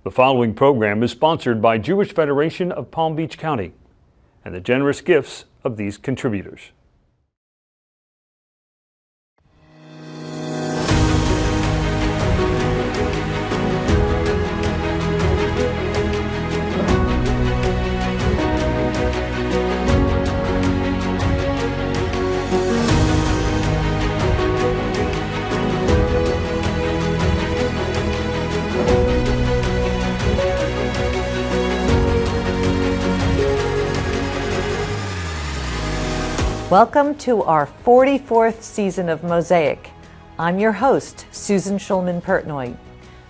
The following program is sponsored by Jewish Federation of Palm Beach County and the generous gifts of these contributors. Welcome to our 44th season of Mosaic. I'm your host, Susan Shulman Pertnoy.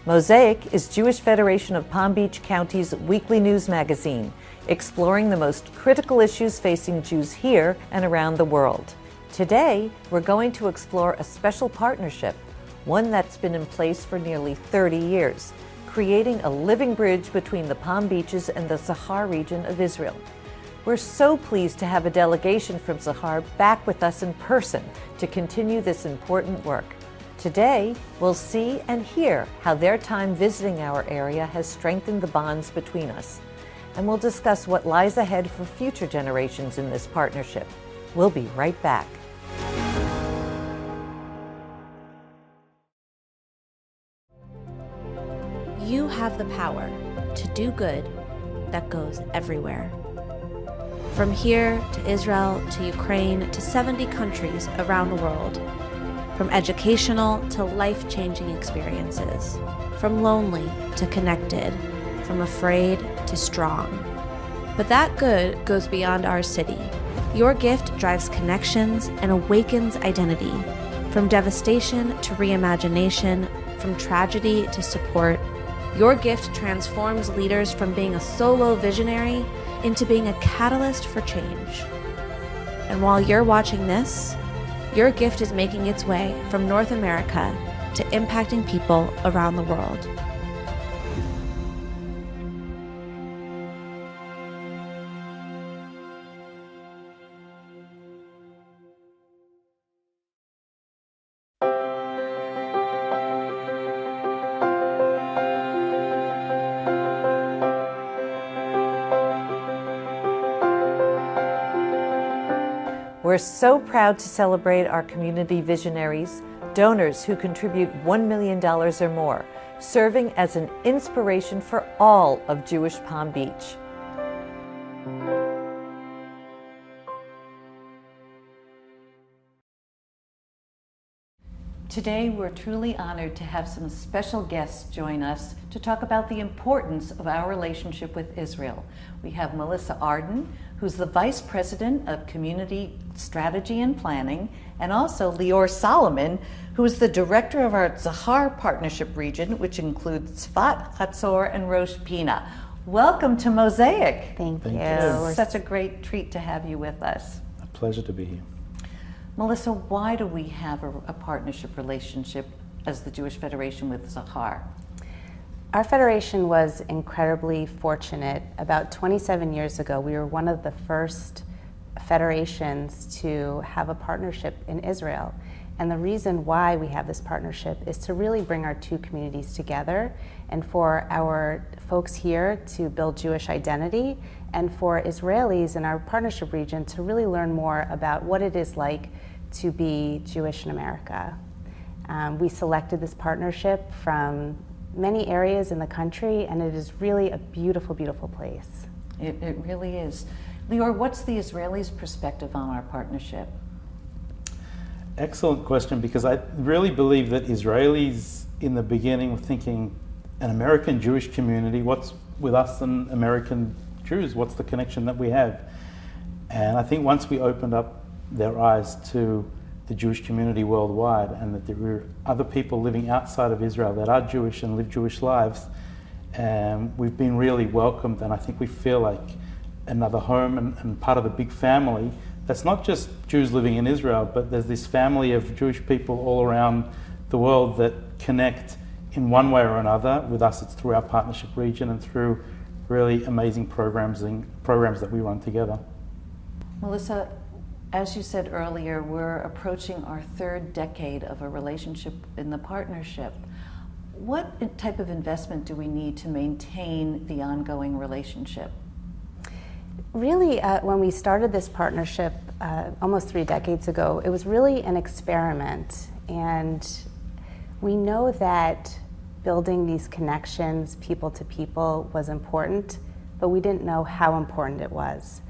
Mosaic is Jewish Federation of Palm Beach County's weekly news magazine, exploring the most critical issues facing Jews here and around the world. Today, we're going to explore a special partnership, one that's been in place for nearly 30 years, creating a living bridge between the Palm Beaches and the TZAHAR region of Israel. We're so pleased to have a delegation from TZAHAR back with us in person to continue this important work. Today, we'll see and hear how their time visiting our area has strengthened the bonds between us. And we'll discuss what lies ahead for future generations in this partnership. We'll be right back. You have the power to do good that goes everywhere. From here to Israel to Ukraine to 70 countries around the world. From educational to life-changing experiences. From lonely to connected. From afraid to strong. But that good goes beyond our city. Your gift drives connections and awakens identity. From devastation to reimagination. From tragedy to support. Your gift transforms leaders from being a solo visionary into being a catalyst for change. And while you're watching this, your gift is making its way from North America to impacting people around the world. We're so proud to celebrate our community visionaries, donors who contribute $1 million or more, serving as an inspiration for all of Jewish Palm Beach. Today, we're truly honored to have some special guests join us to talk about the importance of our relationship with Israel. We have Melissa Arden, who's the Vice President of Community Strategy and Planning, and also Lior Solomon, who is the Director of our TZAHAR Partnership Region, which includes Tzfat, Chatzor, and Rosh Pina. Welcome to Mosaic. Thank you. It's such a great treat to have you with us. A pleasure to be here. Melissa, why do we have a partnership relationship as the Jewish Federation with TZAHAR? Our federation was incredibly fortunate. About 27 years ago, we were one of the first federations to have a partnership in Israel. And the reason why we have this partnership is to really bring our two communities together and for our folks here to build Jewish identity and for Israelis in our partnership region to really learn more about what it is like to be Jewish in America. We selected this partnership from many areas in the country, and it is really a beautiful, beautiful place. It really is. Lior, what's the Israelis' perspective on our partnership? Excellent question, because I really believe that Israelis in the beginning were thinking an American Jewish community, what's with us and American Jews, what's the connection that we have? And I think once we opened up their eyes to the Jewish community worldwide and that there were other people living outside of Israel that are Jewish and live Jewish lives, we've been really welcomed, and I think we feel like another home and part of a big family that's not just Jews living in Israel, but there's this family of Jewish people all around the world that connect in one way or another. With us, it's through our partnership region and through really amazing programs that we run together. Melissa, as you said earlier, we're approaching our third decade of a relationship in the partnership. What type of investment do we need to maintain the ongoing relationship? Really, when we started this partnership almost 3 decades ago, it was really an experiment. And we know that building these connections, people to people, was important, but we didn't know how important it was.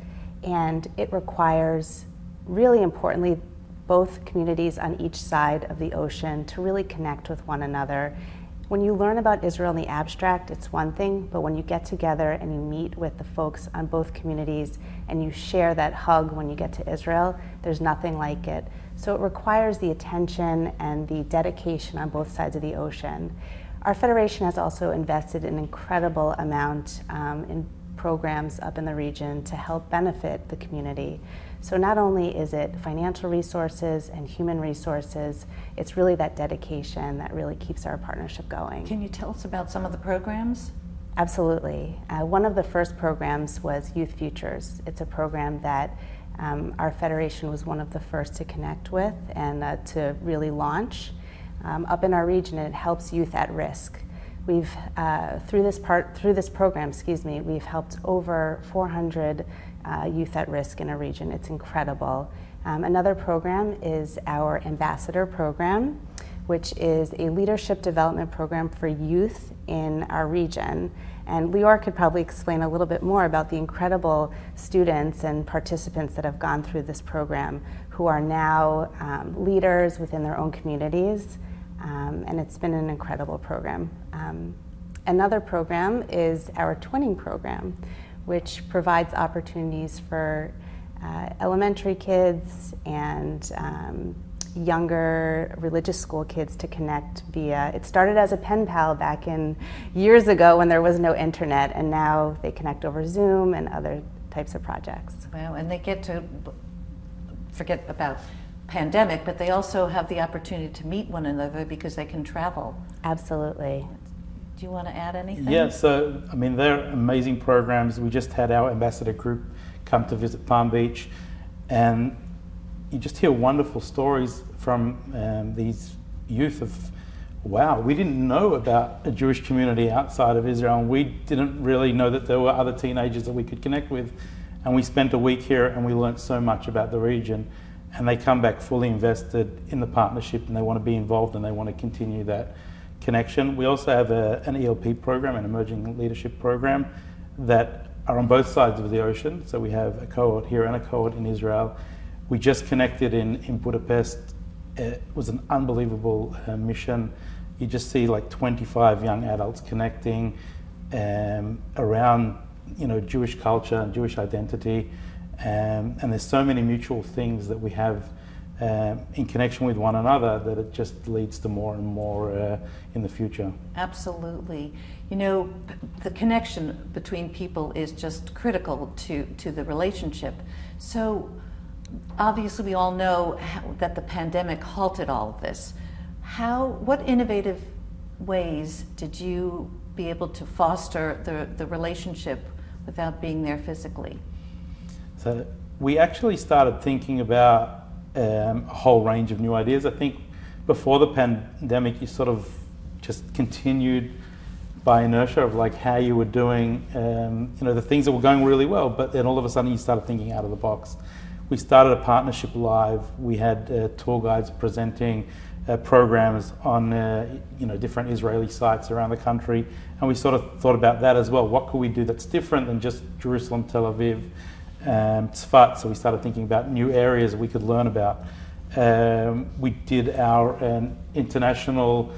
And it requires, really importantly, both communities on each side of the ocean to really connect with one another. When you learn about Israel in the abstract, it's one thing, but when you get together and you meet with the folks on both communities and you share that hug when you get to Israel, there's nothing like it. So it requires the attention and the dedication on both sides of the ocean. Our federation has also invested an incredible amount in programs up in the region to help benefit the community. So not only is it financial resources and human resources, it's really that dedication that really keeps our partnership going. Can you tell us about some of the programs? Absolutely. One of the first programs was Youth Futures. It's a program that our federation was one of the first to connect with and to really launch. Up in our region, it helps youth at risk. We've, through this program, we've helped over 400 youth at risk in a region. It's incredible. Another program is our Ambassador program, which is a leadership development program for youth in our region. And Lior could probably explain a little bit more about the incredible students and participants that have gone through this program, who are now leaders within their own communities. And it's been an incredible program. Another program is our twinning program, which provides opportunities for elementary kids and younger religious school kids to connect via, it started as a pen pal back in years ago when there was no internet, and now they connect over Zoom and other types of projects. Wow, and they get to forget about pandemic, but they also have the opportunity to meet one another because they can travel. Absolutely. Do you want to add anything? Yeah, so I mean, they're amazing programs. We just had our ambassador group come to visit Palm Beach, and you just hear wonderful stories from these youth of, wow, we didn't know about a Jewish community outside of Israel, and we didn't really know that there were other teenagers that we could connect with. And we spent a week here and we learned so much about the region, and they come back fully invested in the partnership, and they want to be involved and they want to continue that connection. We also have an ELP program, an emerging leadership program, that are on both sides of the ocean. So we have a cohort here and a cohort in Israel. We just connected in Budapest. It was an unbelievable mission. You just see like 25 young adults connecting around, Jewish culture and Jewish identity. And there's so many mutual things that we have in connection with one another that it just leads to more and more in the future. Absolutely. The connection between people is just critical to the relationship. So obviously we all know that the pandemic halted all of this. What innovative ways did you be able to foster the relationship without being there physically? So we actually started thinking about a whole range of new ideas. I think before the pandemic, you sort of just continued by inertia of like how you were doing, the things that were going really well, but then all of a sudden you started thinking out of the box. We started a partnership live. We had tour guides presenting programs on different Israeli sites around the country, and we sort of thought about that as well. What could we do that's different than just Jerusalem, Tel Aviv, Tzfat? So we started thinking about new areas we could learn about. We did our international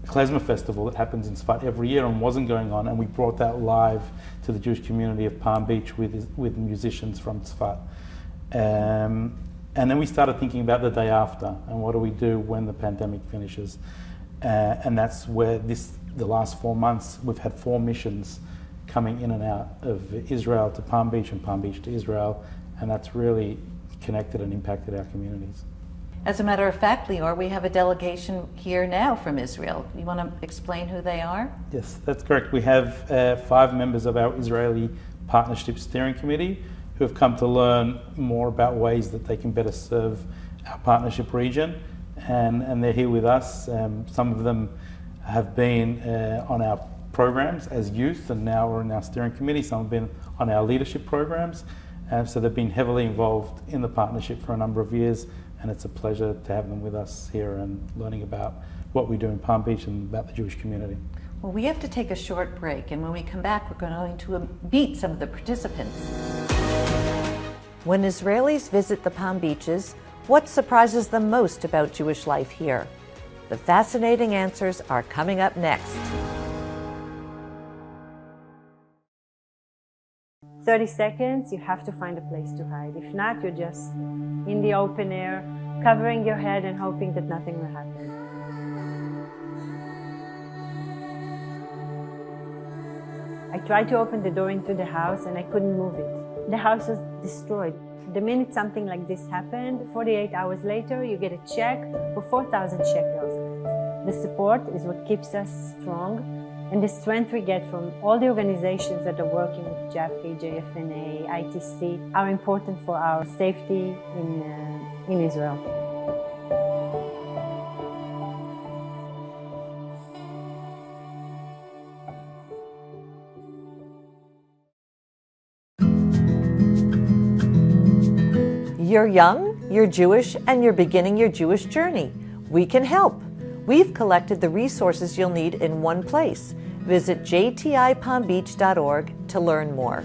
Klezmer festival that happens in Tzfat every year and wasn't going on, and we brought that live to the Jewish community of Palm Beach with musicians from Tzfat. And then we started thinking about the day after, and what do we do when the pandemic finishes? And that's where the last 4 months, we've had 4 missions coming in and out of Israel to Palm Beach and Palm Beach to Israel, and that's really connected and impacted our communities. As a matter of fact, Lior, we have a delegation here now from Israel. You want to explain who they are? Yes, that's correct. We have 5 members of our Israeli Partnership Steering Committee who have come to learn more about ways that they can better serve our partnership region. and they're here with us. Some of them have been on our programs as youth, and now are in our steering committee. Some have been on our leadership programs. So they've been heavily involved in the partnership for a number of years, and it's a pleasure to have them with us here and learning about what we do in Palm Beach and about the Jewish community. Well, we have to take a short break, and when we come back, we're going to meet some of the participants. When Israelis visit the Palm Beaches, what surprises them most about Jewish life here? The fascinating answers are coming up next. 30 seconds, you have to find a place to hide. If not, you're just in the open air, covering your head and hoping that nothing will happen. I tried to open the door into the house and I couldn't move it. The house was destroyed. The minute something like this happened, 48 hours later, you get a check for 4,000 shekels. The support is what keeps us strong, and the strength we get from all the organizations that are working with Jaffe, JFNA, ITC are important for our safety in Israel. You're young, you're Jewish, and you're beginning your Jewish journey. We can help. We've collected the resources you'll need in one place. Visit jtipalmbeach.org to learn more.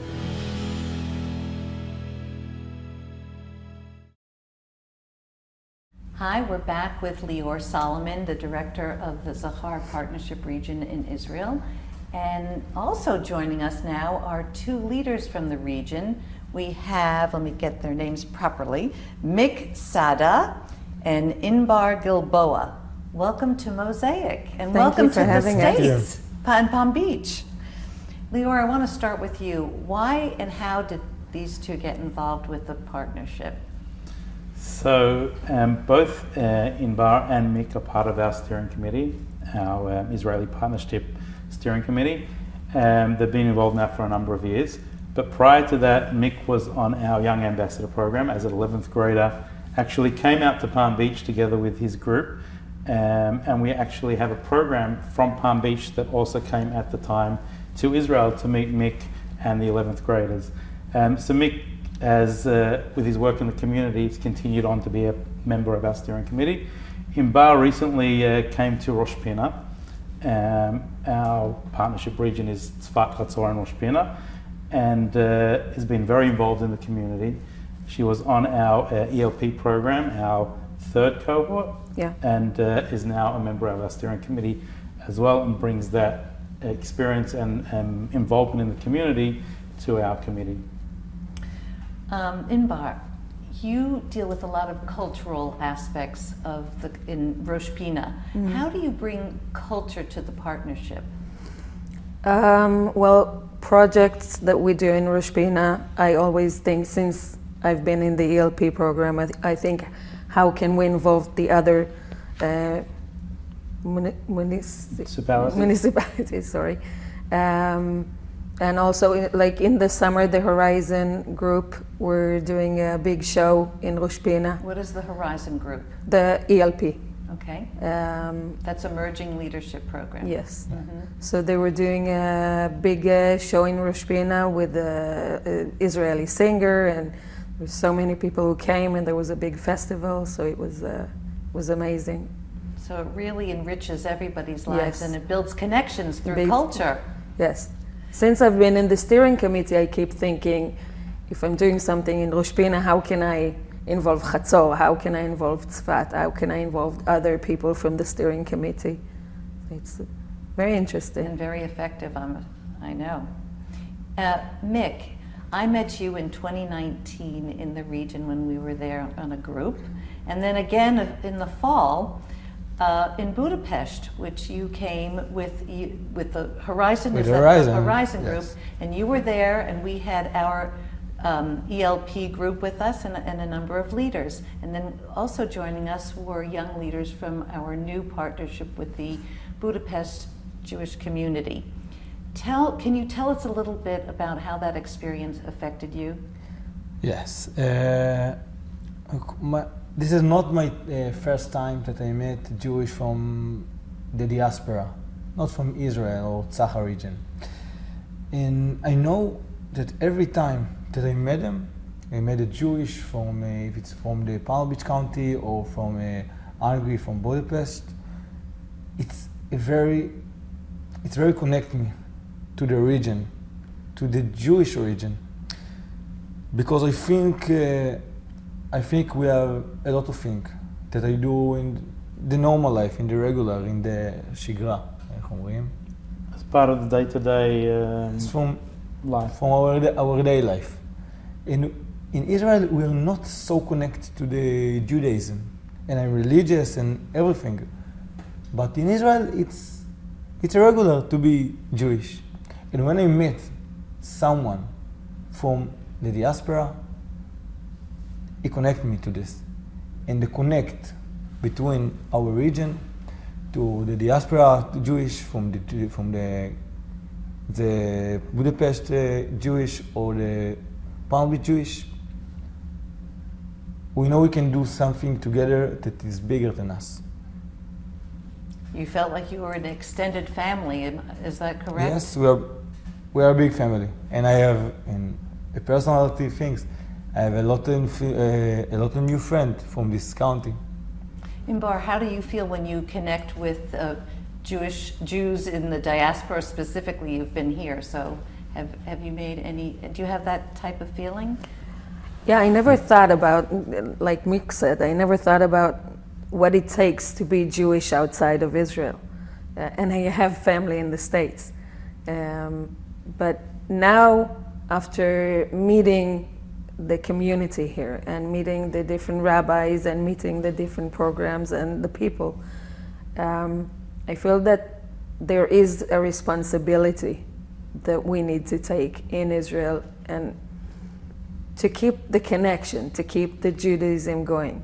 Hi, we're back with Lior Solomon, the director of the TZAHAR Partnership Region in Israel. And also joining us now are two leaders from the region. We have, let me get their names properly, Mick Sada and Inbar Gilboa. Welcome to Mosaic, and welcome to the States, Palm Beach. Lior, I want to start with you. Why and how did these two get involved with the partnership? So both Inbar and Mick are part of our steering committee, our Israeli Partnership Steering Committee. They've been involved now for a number of years. But prior to that, Mick was on our Young Ambassador program as an 11th grader, actually came out to Palm Beach together with his group. And we actually have a program from Palm Beach that also came at the time to Israel to meet Mick and the 11th graders. So Mick, with his work in the community, has continued on to be a member of our steering committee. Inbar recently came to Rosh Pina. Our partnership region is Tzfat, Chatzor, and Rosh Pina, and has been very involved in the community. She was on our ELP program, our third cohort, and is now a member of our steering committee as well, and brings that experience and involvement in the community to our committee. Inbar, you deal with a lot of cultural aspects in Rosh Pina. Mm-hmm. How do you bring culture to the partnership? Well, projects that we do in Rosh Pina, I always think, since I've been in the ELP program, I think, how can we involve the other municipalities? Sorry, and also, like in the summer, the Horizon group, we're doing a big show in Rosh Pina. What is the Horizon group? The ELP. Okay. That's Emerging Leadership Program. Yes. Mm-hmm. So they were doing a big show in Rosh Pina with an Israeli singer, and there were so many people who came, and there was a big festival. So it was amazing. So it really enriches everybody's lives, and it builds connections through culture. Yes. Since I've been in the steering committee, I keep thinking, if I'm doing something in Rosh Pina, how can I involve Chatzor? How can I involve Tzfat? How can I involve other people from the steering committee? It's very interesting. And very effective, I know. Mick, I met you in 2019 in the region when we were there on a group. And then again in the fall, in Budapest, which you came with the Horizon, with Horizon, the Horizon group, yes. And you were there, and we had our ELP group with us and a number of leaders. And then also joining us were young leaders from our new partnership with the Budapest Jewish community. Can you tell us a little bit about how that experience affected you? Yes. This is not my first time that I met Jewish from the diaspora, not from Israel or TZAHAR region. And I know that every time that I met them, I met a Jewish from, if it's from the Palm Beach County or from Hungary, from Budapest, it's very connect me to the region, to the Jewish region, because I think we have a lot of things that I do in the normal life, in the regular, in the shigra, איך אומרים? As part of the day-to-day It's from life. From our day life. In Israel, we are not so connected to the Judaism, and I'm religious and everything. But in Israel, it's regular to be Jewish. And when I met someone from the diaspora, it connected me to this. And the connect between our region to the diaspora Jewish, from the Budapest Jewish or the Palm Beach Jewish, we know we can do something together that is bigger than us. You felt like you were an extended family, is that correct? Yes, we are a big family, and I have, in the personality things, I have a lot of new friends from this county. Imbar, how do you feel when you connect with Jews in the diaspora specifically? You've been here, so have you made any, do you have that type of feeling? Yeah, I never thought about, like Mick said, I never thought about what it takes to be Jewish outside of Israel. And I have family in the States. But now, after meeting the community here and meeting the different rabbis and meeting the different programs and the people, I feel that there is a responsibility that we need to take in Israel and to keep the connection, to keep the Judaism going.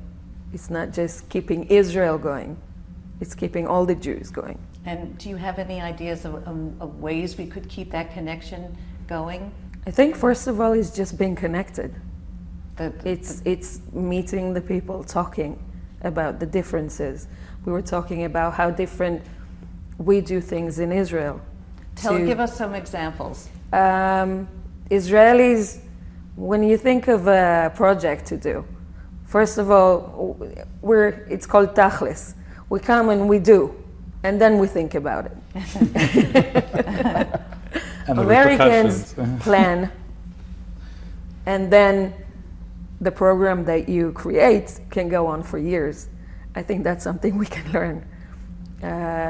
It's not just keeping Israel going, it's keeping all the Jews going. And do you have any ideas of ways we could keep that connection going? I think first of all is just being connected. It's meeting the people, talking about the differences. We were talking about how different we do things in Israel. Give us some examples. Israelis, when you think of a project to do, first of all, it's called tachlis. We come and we do, and then we think about it. Americans plan, and then the program that you create can go on for years. I think that's something we can learn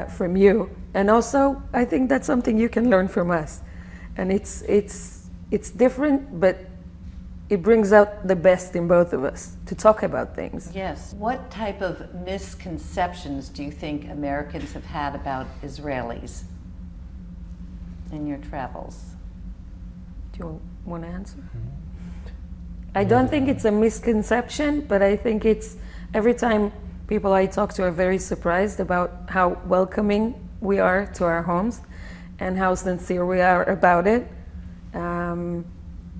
from you, and also I think that's something you can learn from us. And it's different, but it brings out the best in both of us to talk about things. Yes. What type of misconceptions do you think Americans have had about Israelis in your travels? Do you want to answer? I don't think it's a misconception, but I think it's every time people I talk to are very surprised about how welcoming we are to our homes and how sincere we are about it.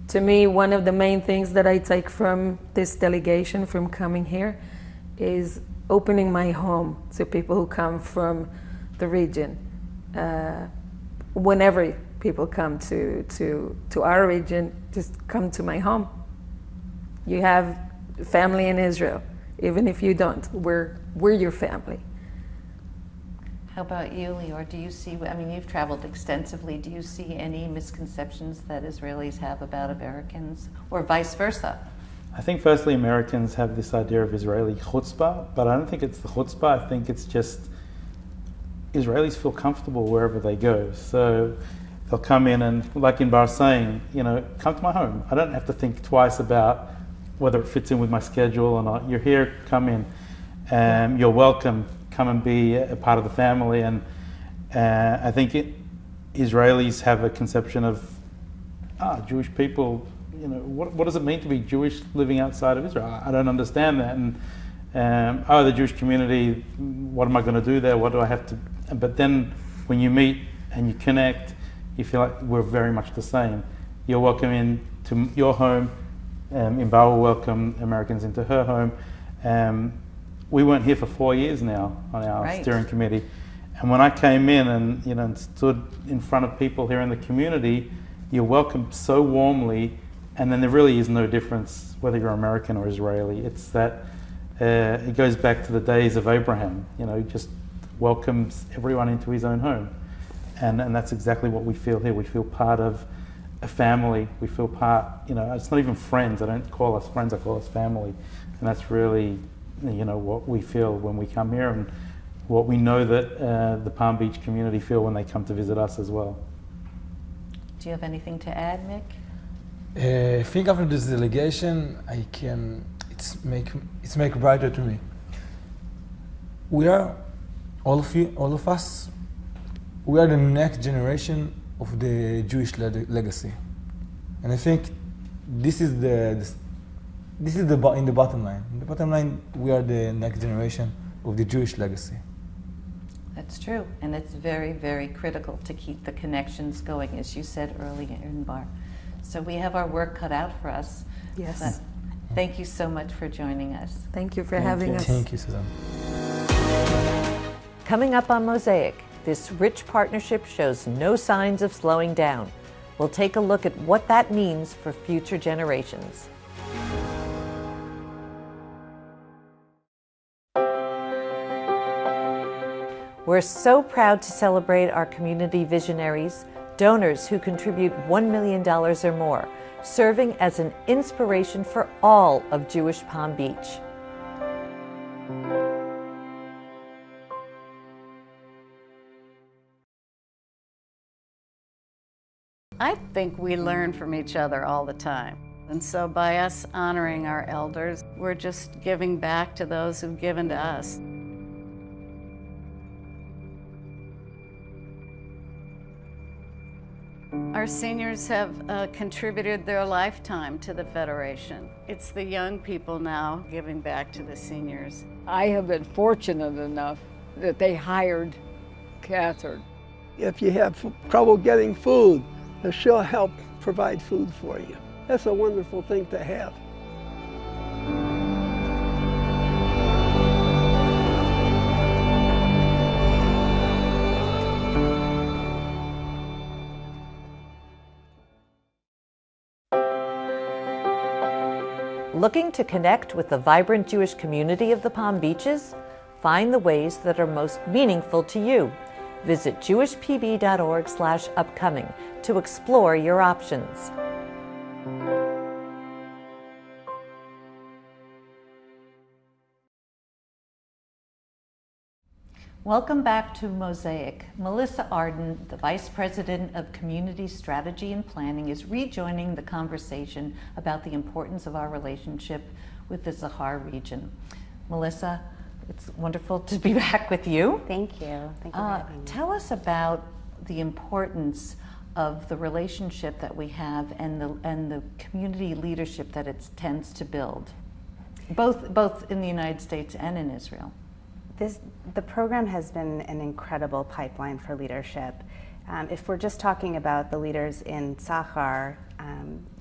To me, one of the main things that I take from this delegation, from coming here, is opening my home to people who come from the region. Whenever people come to our region, just come to my home. You have family in Israel, even if you don't. We're your family. How about you, Lior? Do you see, I mean, you've traveled extensively. Do you see any misconceptions that Israelis have about Americans, or vice versa? I think firstly Americans have this idea of Israeli chutzpah, but I don't think it's the chutzpah. I think it's just Israelis feel comfortable wherever they go. So they'll come in and, like Inbar saying, come to my home. I don't have to think twice about whether it fits in with my schedule or not. You're here, come in. You're welcome. Come and be a part of the family. And I think Israelis have a conception of Jewish people. What does it mean to be Jewish living outside of Israel? I don't understand that. And the Jewish community, what am I going to do there? What do I have to? But then when you meet and you connect, you feel like we're very much the same. You're welcome into your home. Invar will welcome Americans into her home. We weren't here for 4 years now on our Right. steering committee. And when I came in and and stood in front of people here in the community, you're welcomed so warmly, and then there really is no difference whether you're American or Israeli. It's that it goes back to the days of Abraham. He just welcomes everyone into his own home, and that's exactly what we feel here. We feel part of a family. We feel part. It's not even friends. I don't call us friends. I call us family, and that's really what we feel when we come here, and what we know that the Palm Beach community feel when they come to visit us as well. Do you have anything to add, Mick? I think after this delegation, it's make brighter to me. We are all of us. We are the next generation of the Jewish legacy, and I think this is in the bottom line. In the bottom line, we are the next generation of the Jewish legacy. That's true, and it's very, very critical to keep the connections going, as you said earlier, Inbar. So we have our work cut out for us. Yes. But thank you so much for joining us. Thank you for having us. Thank you, Susan. Coming up on Mosaic, this rich partnership shows no signs of slowing down. We'll take a look at what that means for future generations. We're so proud to celebrate our community visionaries, donors who contribute $1 million or more, serving as an inspiration for all of Jewish Palm Beach. I think we learn from each other all the time. And so by us honoring our elders, we're just giving back to those who've given to us. Our seniors have contributed their lifetime to the Federation. It's the young people now giving back to the seniors. I have been fortunate enough that they hired Catherine. If you have trouble getting food, she'll help provide food for you. That's a wonderful thing to have. Looking to connect with the vibrant Jewish community of the Palm Beaches? Find the ways that are most meaningful to you. Visit jewishpb.org/upcoming to explore your options. Welcome back to Mosaic. Melissa Arden, the Vice President of Community Strategy and Planning, is rejoining the conversation about the importance of our relationship with the TZAHAR region. Melissa, it's wonderful to be back with you. Thank you. Thank you for having me. Tell us about the importance of the relationship that we have and the community leadership that it tends to build, both in the United States and in Israel. The program has been an incredible pipeline for leadership. If we're just talking about the leaders in TZAHAR,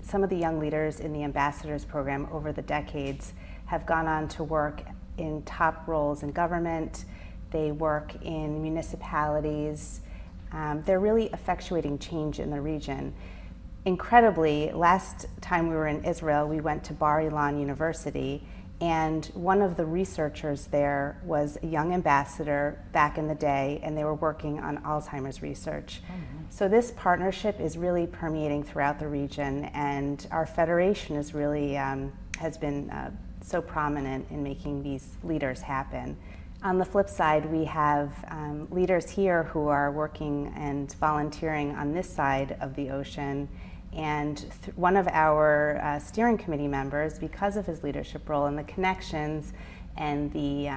some of the young leaders in the ambassadors program over the decades have gone on to work in top roles in government. They work in municipalities. They're really effectuating change in the region. Incredibly, last time we were in Israel, we went to Bar Ilan University, and one of the researchers there was a young ambassador back in the day, and they were working on Alzheimer's research. So this partnership is really permeating throughout the region, and our federation is really has been so prominent in making these leaders happen. On the flip side, we have leaders here who are working and volunteering on this side of the ocean. And one of our steering committee members, because of his leadership role and the connections and the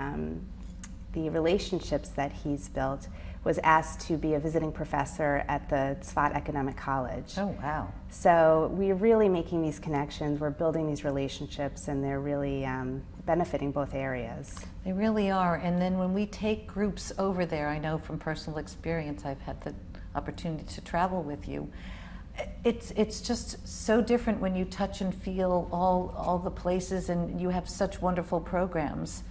relationships that he's built, was asked to be a visiting professor at the Tzfat Economic College. Oh, wow. So we're really making these connections, we're building these relationships, and they're really benefiting both areas. They really are. And then when we take groups over there, I know from personal experience, I've had the opportunity to travel with you, It's just so different when you touch and feel all the places, and you have such wonderful programs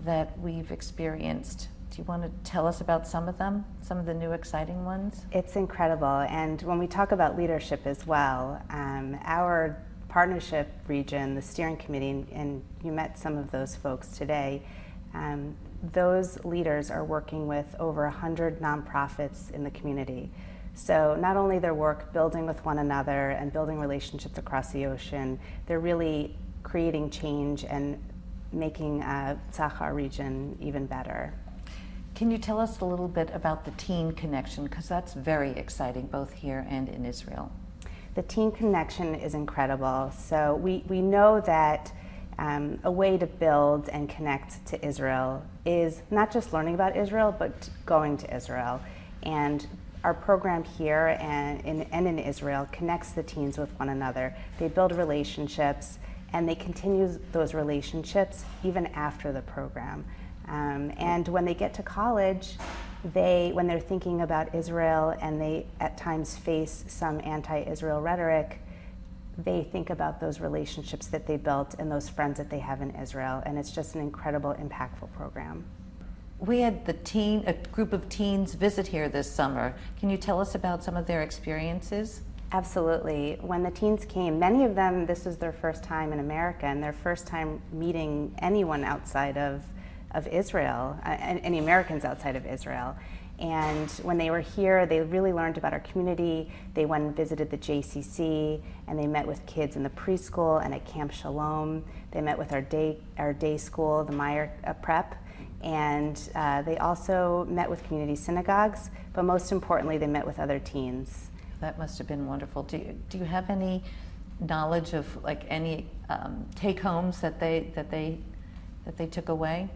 that we've experienced. Do you want to tell us about some of them, some of the new exciting ones? It's incredible, and when we talk about leadership as well, our partnership region, the steering committee, and you met some of those folks today, those leaders are working with over 100 nonprofits in the community. So not only their work building with one another and building relationships across the ocean, they're really creating change and making TZAHAR region even better. Can you tell us a little bit about the teen connection, because that's very exciting both here and in Israel? The teen connection is incredible. So we know that a way to build and connect to Israel is not just learning about Israel, but going to Israel. And our program here and in Israel connects the teens with one another. They build relationships, and they continue those relationships even after the program. And when they get to college, when they're thinking about Israel and they at times face some anti-Israel rhetoric, they think about those relationships that they built and those friends that they have in Israel, and it's just an incredible, impactful program. We had a group of teens visit here this summer. Can you tell us about some of their experiences? Absolutely. When the teens came, many of them, this was their first time in America and their first time meeting anyone outside of Israel, any Americans outside of Israel. And when they were here, they really learned about our community. They went and visited the JCC, and they met with kids in the preschool and at Camp Shalom. They met with our day school, the Meyer Prep. And they also met with community synagogues, but most importantly, they met with other teens. That must have been wonderful. Do you have any knowledge of like any take-homes that they took away?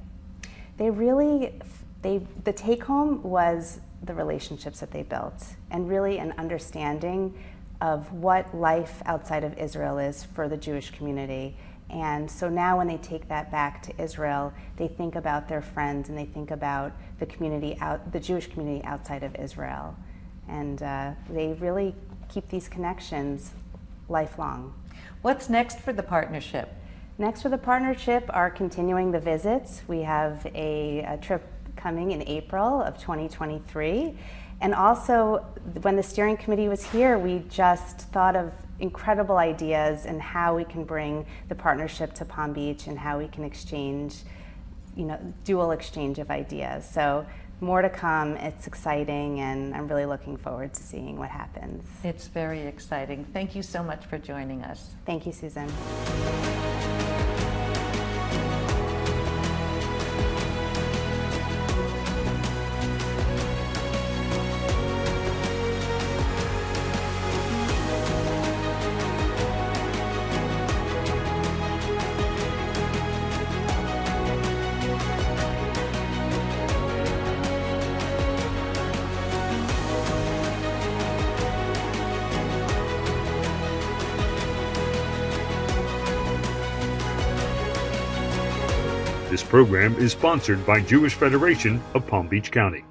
The take-home was the relationships that they built, and really an understanding of what life outside of Israel is for the Jewish community. And so now when they take that back to Israel, they think about their friends and they think about the Jewish community outside of Israel. And they really keep these connections lifelong. What's next for the partnership? Next for the partnership are continuing the visits. We have a trip coming in April of 2023. And also, when the steering committee was here, we just thought of incredible ideas and how we can bring the partnership to Palm Beach and how we can exchange, dual exchange of ideas. So more to come. It's exciting, and I'm really looking forward to seeing what happens. It's very exciting. Thank you so much for joining us. Thank you, Susan. This program is sponsored by Jewish Federation of Palm Beach County.